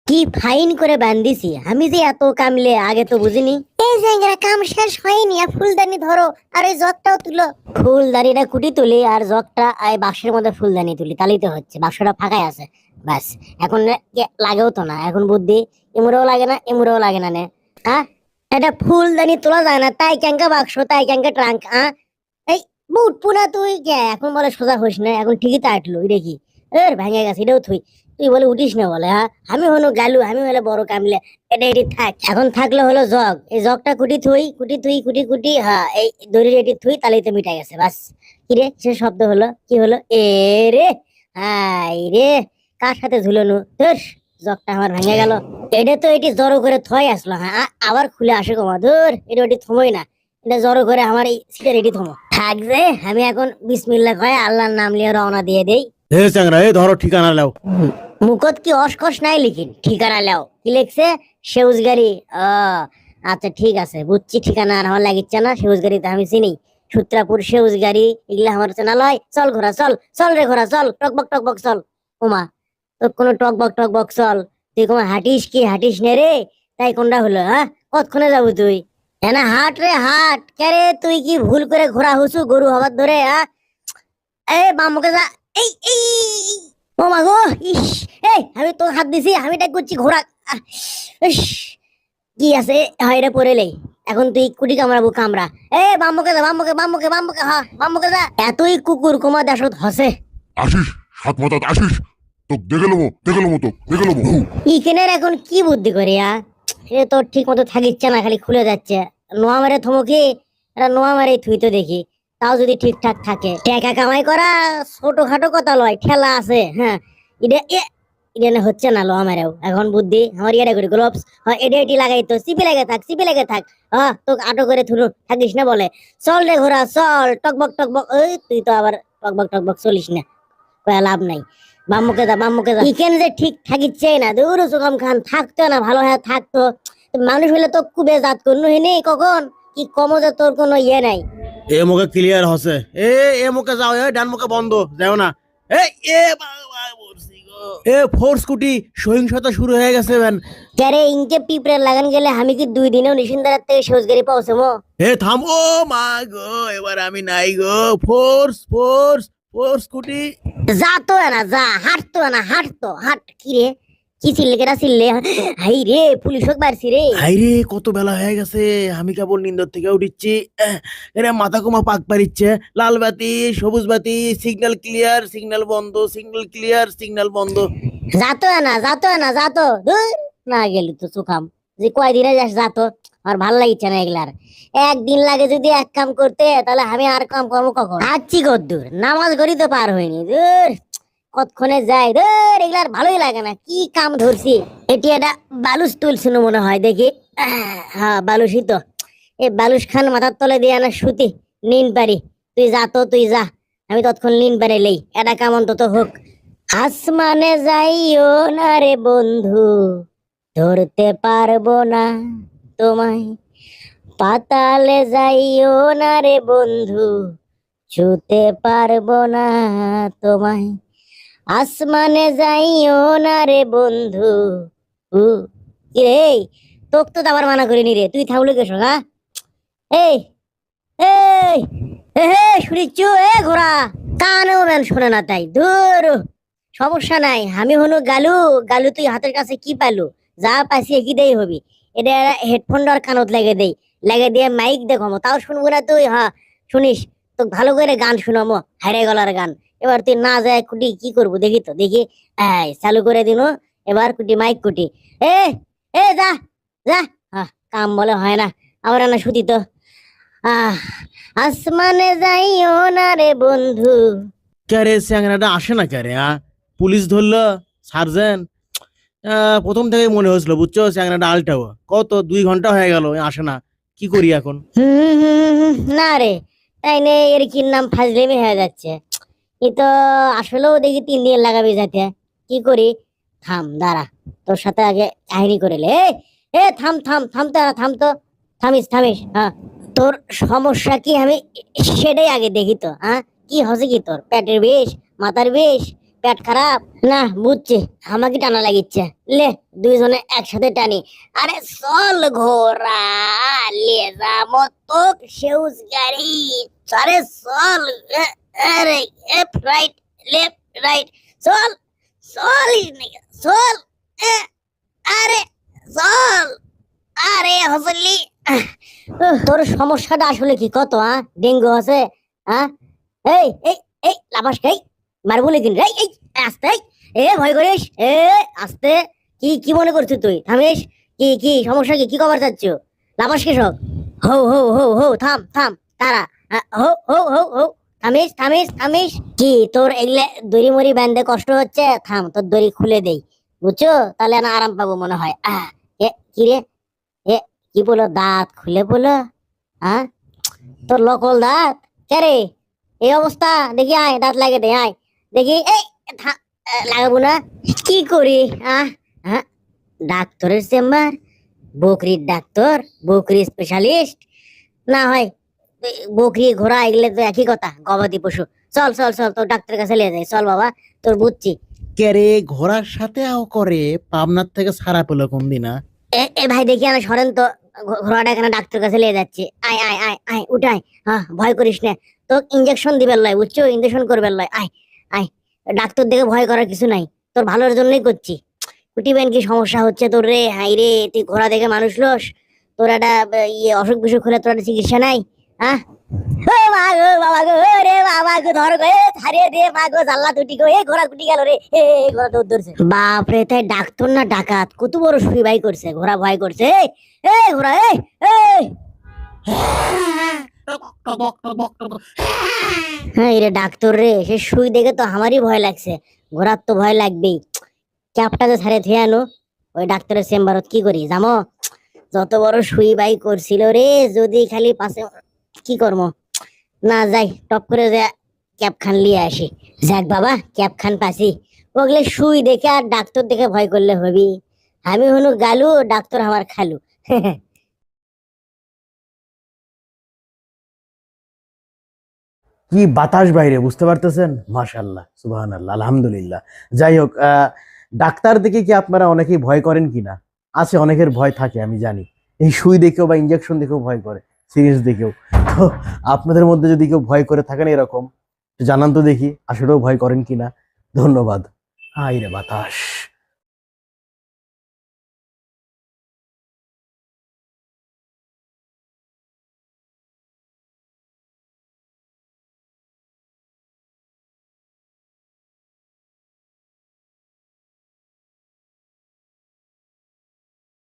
কি ফাইন করে বান্ধিছি আমি যে এত কামলে আগে তো বুঝিনি। এই যে কাম শেষ হয়নি, আর ফুলদানি ধরো আর এই জগটাও তুলো। ফুলদানিটা কুটি তুলি আর জগটা এই বাক্সের মধ্যে ফুলদানি তুলি, তাহলেই তো হচ্ছে। বাক্সটা ফাঁকাই আছে, ব্যাস। এখন লাগেও তো না, এখন বুদ্ধি ইমুরেও লাগে না, ইমুরেও লাগে না নে। হ্যাঁ, এটা ফুলদানি তোলা যায় না, তাই ক্যাঙ্কা বাক্স, তাই ক্যাঙ্কা ট্রাঙ্ক। এই বুট পুনা তুই কে এখন বলে সোজা হইস না, এখন ঠিকই তো আটলো দেখি। এর ভেঙে গেছে, এটাও থুই। তুই বলে উঠিস না বলে, হ্যাঁ আমি হলো গালু, আমি হলে বড় কামলে। এটা এটি থাক, এখন থাকলে হলো জগ। এই জগটা কুটি থুই, কুটি থুই, কুটি কুটি, হ্যাঁ এই দড়ির এটি থুই, তাহলেই তো মিটাই গেছে, বাস। কি রে সে শব্দ হলো, কি হলো? এ রে, হাই রে, কার সাথে ঝুলনু ধুস, জগটা আমার ভেঙে গেল। এটা তো এটি জড়ো করে থয় আসলো, হ্যাঁ আবার খুলে আসে কমা, ধুর এটা ওটি থমই না। এটা জড়ো করে আমার এই সিটের এটি থমো থাক যে। আমি এখন বিসমিল্লাহ কয়ে আল্লাহর নাম নিয়ে রওনা দিয়ে দেই। হে চ্যাংরা, এই ধরো ঠিকানা লাও। মুখত কি অসকস নাই লিখিন, ঠিকানা লাও কি লিখছে? সেউজগাড়ি। ও আচ্ছা ঠিক আছে, বুঝছি। ঠিকানা আর আমার লাগিচ্ছে না, সেউজগাড়ি তো আমি চিনি। সূত্রাপুর সেউজগাড়ি এগুলা আমার চেনা লয়। চল ঘোড়া চল, চল রে ঘোড়া চল, টকবক টকবক চল। ওমা, তোর কোনো টকবক টকবক চল, তুই কোনো হাঁটিস কি হাঁটিস নে রে? তাই কোনটা হলো? হ্যাঁ কতক্ষণে যাবো তুই? না হাট রে হাট, কে রে তুই কি ভুল করে ঘোড়া হুসু গরু হবার ধরে? এ বামকে যা। এই এই ও মা গো, ইস, এই আমি তো হাত দিছি, আমি টাক করছি ঘোড়া। আহ, ইস, কি আছে হাইরে পড়েলেই। এখন তুই কুটি কামড়াবো কামড়া। এ বামকে যা, বামকে বামকে বামকে, হ্যাঁ বামকে যা। এতই কুকুর কুমা দেশত হসে। আসিস, সাত মাথাত আসিস, তোক দেখে লমো, দেখে লমো, তোক দেখে লমো। ইকেনের এখন কি বুদ্ধি করি? সে তো ঠিক মতো থাকিচ্ছে না, খালি খুলে যাচ্ছে। নোয়া মারে থমকি, এটা নোয়া মারে থুই তো দেখি, তাও যদি ঠিকঠাক থাকে। টাকা কামাই করা ছোটখাটো কথা লয়, ঠেলা আছে। হ্যাঁ, এটা এটা না হচ্ছে না, লোয়া মারেও এখন বুদ্ধি আমার ইয়ারে করি গ্লোভস। হ্যাঁ এটা এটি লাগাই তো, চিপে লেগে থাক, চিপে লেগে থাক। হ্যাঁ তোকে আটো করে থুনু থাকিস না বলে। চল রে ঘোড়া চল, টকবক টকবক। ওই তুই তো আবার টকবক টকবক চলিস না, কয়া লাভ নাই। বাম্মুকে দা, বাম্মুকে দা, ইকেন যে ঠিক থাকিচ্ছে না। দূর সুগম খান থাকতো না, ভালো হয়ে থাকতো। মানুষ হলে তো কুবে জাত করনু হেনি কখন কি কম, যে তোর কোনো ইয়ে নাই। এ মুখে ক্লিয়ার হসে। এ এ মুখে যাও, এ ডান মুখে বন্ধ, যাও না। এই এ বাবা মরছি গো। এ ফোর্স কুটি সহিংসতা শুরু হয়ে গেছে ভ্যান। ক্যারে ইনকে পিঁপড়ে লাগান গেলে আমি কি 2 দিনেও নিশিন্দারার থেকে সহজগারি পৌঁছামো? হে থাম, ও মা গো, এবার আমি নাই গো। ফোর্স ফোর্স ফোর্স কুটি। যা তো না, যা হাঁটতো না, হাঁটতো হাঁট। কি রে কি চিল্লে কেটা চিল্লে? হাই রে পুলিশ হোক বাড়ছি রে। হাইরে কত বেলা হয়ে গেছে, আমি কেবল নিন্দর থেকে উঠিচ্ছি। এরা মাথা কমা পাক পারিচ্ছে। লাল বাতি, সবুজ বাতি, সিগন্যাল ক্লিয়ার, সিগন্যাল বন্ধ, সিগন্যাল ক্লিয়ার, সিগন্যাল বন্ধ। যাতো না, যাতো না, যাতো ধুর, না গেলি তো চুকাম। যে কয়দিনে যাস যাতো, আর ভাল লাগিচ্ছে না এগুলার। একদিন লাগে যদি এক কাম করতে, তাহলে আমি আর কাম করবো কখন? হাঁটছি কদ্দূর, নামাজ গড়ি তো পার হয়নি। দূর কতক্ষণে যাই, ধর এগুলার ভালোই লাগে না। কি কাম ধরছি, এটি একটা বালুস তুলছিল মনে হয় দেখি। হ্যাঁ বালুসই তো। এই বালুস খান মাথার তলে দিয়ে না সুতি নিন পারি। তুই যা তো, তুই যা, আমি তৎক্ষণ নিন পারে লেই। এটা কেমন তো হোক। আসমানে যাইও না রে বন্ধু, ধরতে পারবো না তোমায়। পাতালে যাইও না রে বন্ধু, ছুতে পারবো না তোমায়। আসমানে যাইও না রে বন্ধু। উ কি রে, তোক তো আবার মানা করিনি রে, তুই থামলে কেছো? হ্যাঁ এই এই হে শুনিচ্ছু? এ ঘোড়া কানেও ম্যান শোনে না, তাই দূর। সমস্যা নাই, আমি হনু গালু। গালু তুই হাতের কাছে কি পালু? যা পাইছি কি দেই হবি। এটা হেডফোন আর কানত লাগে দেই, লাগে দিয়ে মাইক দেখো, তাও শুনবো না তুই? হ্যাঁ শুনিস, তো ভালো করে গান শুনামো, হারে গলার গান। এবার তুই না যায় কুটি কি করবো দেখি তো, দেখি। এই চালু করে দিন, এবার কুটি মাইক কুটি। এ এ যা যা। কাম বলে হয় না, আমরা না শুতি তো। আহ আসমানে যাইও না রে বন্ধু। ক্যারে চ্যাংরাটা আসে না ক্যারে? পুলিশ ধরলো, সার্জেন্ট। প্রথম থেকে মনে হয়েছিল বুঝছো, চ্যাংরাটা আলটাও। কত 2 ঘন্টা হয়ে গেল, আসে না। কি করি এখন? না রে, তাই নে এর কি নাম ফাজলেমি হয়ে যাচ্ছে। এ তো আসলেও দেখি 3 দিন লাগাবে যাতে। কি করি? থাম দাঁড়া, তোর সাথে আগে কাহিনী করে লে। এ থাম থাম, থামতে না, থাম তো, থামিস থামিস। হ্যাঁ তোর সমস্যা কি আমি সেটাই আগে দেখি তো। কি হচ্ছে কি তোর? পেটের বিষ, মাথার বিষ, পেট খারাপ না, বুঝছি আমাকে টানা লাগিচ্ছে। লে দুইজনে একসাথে টানি। আরে চল ঘোড়া, লে যাবো তো সেউজ গাড়ি। আরে চল, আরে রাইট লেফট রাইট, চল চল চল, আরে চল, আরে হসলি। তোর সমস্যাটা আসলে কি কত? ডেঙ্গু আছে? এই এই এই লাবাস খাই মারবো নাকি? এই এই আস্তে, ভয় করিস, আস্তে। কি কি মনে করছিস তুই? থামিস। কি কি সমস্যা? কি কি খবর চাচ্ছ? লাবাস কৃষক, হো হো হো হো, থাম থাম, তারা, হো হো হো হো, থামিস থামিস থামিস। কি তোর এগুলো দড়ি মরি বাঁধতে কষ্ট হচ্ছে? থাম, তোর দড়ি খুলে দেই, বুঝছো? তাহলে না আরাম পাবো মনে হয়। কি রে, কি বলো, দাঁত খুলে বলো? তোর লকল দাঁত কে রে? এই অবস্থা দেখি, আয় দাঁত লাগে দে, আয় দেখি। এই লাগাবো না, কি করি? ডাক্তারের চেম্বার, বকরির ডাক্তার, বকরি স্পেশালিস্ট না হয় বকরি ঘোড়া এগুলো তো একই কথা, গবাদি পশু। চল চল চল, তোর ডাক্তারের কাছে নিয়ে যাই, চল বাবা, তোর বুঝছি। কে রে ঘোড়ার সাথে আও করে? পাবনার থেকে ছাড়া পেলো কোন দিন? এ ভাই দেখি আমি সরেন তো, ঘোড়াটা এখানে ডাক্তার কাছে নিয়ে যাচ্ছি। আয় আয় আয় আয়, উঠাই। ভয় করিস না, তো ইঞ্জেকশন দিবেন লয়, বুঝছো? ইঞ্জেকশন করবেন লয়। আয় আয়, ডাক্তার দেখে ভয় করার কিছু নাই, তোর ভালোর জন্যই করছি। কুটিবেন, কি সমস্যা হচ্ছে তোর রে? হাই রে, তুই ঘোড়া দেখে মানুষ লোস, তোর একটা ইয়ে অসুখ বিসুখ হলে তোর একটা চিকিৎসা নাই? হ্যাঁ, ও মা গো বাবা গো, রে বাবা গো, ধর গো, ছাড়িয়ে দে মা গো, জাল্লা দুটি গো, ঘোড়া কুটি গেল রে, ঘোড়া দৌড় ধরছে। বাপ রে, তাই ডাক্তার না ডাকাত? কত বড় সুই বাই করছে, ঘোড়া ভয় করছে। ঘোড়া, হ্যাঁ রে ডাক্তার রে, সে সুই দেখে তো আমারই ভয় লাগছে, ঘোড়ার তো ভয় লাগবেই। ক্যাপটা যে ছাড়ে থিয়ে আনো, ওই ডাক্তারের চেম্বারত কি করি জামো? যত বড় সুই বাই করছিল রে, যদি খালি পাশে, কি করবো না, যাই টপ করে যে ক্যাপ খান লিয়ে আসি। যাক বাবা, ক্যাপ খান পাসি। ওগুলো সুই দেখে আর ডাক্তার দেখে ভয় করলে হবি? আমি হনু গালু, ডাক্তার আমার খালু। কি বাতাস বাইরে, বুঝতে পারতেছেন? মাশাআল্লাহ, সুবহানাল্লাহ, আলহামদুলিল্লাহ। যাই হোক, ডাক্তার দেখে কি আপনারা অনেকেই ভয় করেন কিনা? আছে, অনেকের ভয় থাকে, আমি জানি। এই সুই দেখেও বা ইনজেকশন দেখেও ভয় করে, সিরিয়াস দেখেও। তো আপনাদের মধ্যে যদি কেউ ভয় করে থাকেন এরকম, তো জানান তো দেখি আসলেও ভয় করেন কিনা। ধন্যবাদ। হাই রে বাতাস।